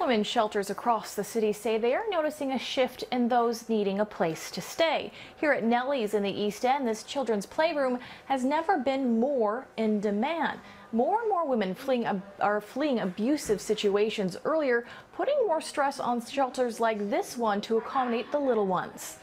Women's shelters across the city say they are noticing a shift in those needing a place to stay. Here at Nellie's in the East End, this children's playroom has never been more in demand. More and more women are fleeing abusive situations earlier, putting more stress on shelters like this one to accommodate the little ones.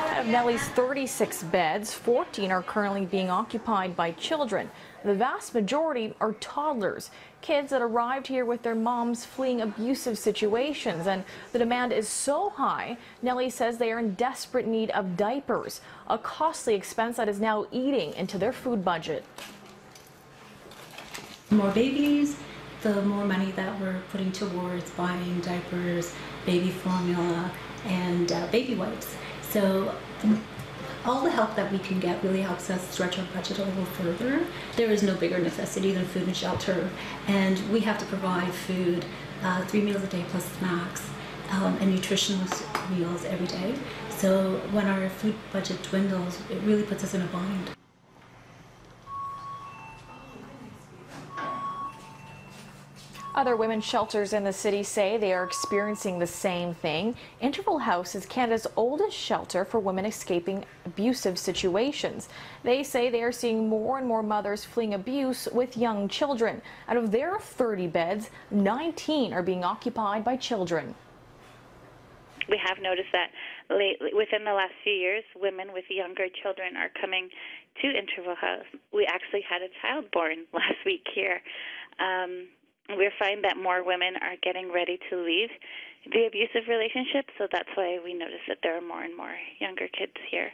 Out of Nellie's 36 beds, 14 are currently being occupied by children. The vast majority are toddlers, kids that arrived here with their moms fleeing abusive situations, and the demand is so high, Nellie says they are in desperate need of diapers, a costly expense that is now eating into their food budget. The more babies, the more money that we're putting towards buying diapers, baby formula, and baby wipes. So all the help that we can get really helps us stretch our budget a little further. There is no bigger necessity than food and shelter, and we have to provide food 3 meals a day plus snacks and nutritional meals every day. So when our food budget dwindles, it really puts us in a bind. Other women's shelters in the city say they are experiencing the same thing. Interval House is Canada's oldest shelter for women escaping abusive situations. They say they are seeing more and more mothers fleeing abuse with young children. Out of their 30 beds, 19 are being occupied by children. We have noticed that within the last few years, women with younger children are coming to Interval House. We actually had a child born last week here. We're finding that more women are getting ready to leave the abusive relationship, so that's why we notice that there are more and more younger kids here.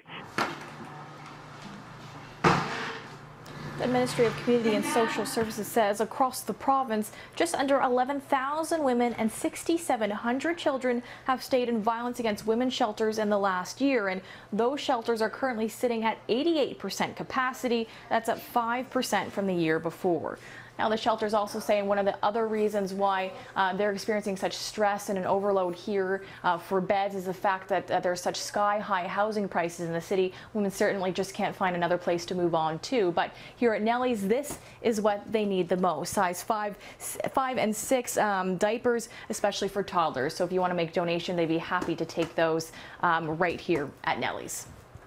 The Ministry of Community and Social Services says across the province, just under 11,000 women and 6,700 children have stayed in violence against women shelters in the last year, and those shelters are currently sitting at 88% capacity. That's up 5% from the year before. Now, the shelters also saying one of the other reasons why they're experiencing such stress and an overload here for beds is the fact that there's such sky-high housing prices in the city. Women certainly just can't find another place to move on to. But here at Nellie's, this is what they need the most: size 5 and 6 diapers, especially for toddlers. So if you want to make donation, they'd be happy to take those right here at Nellie's.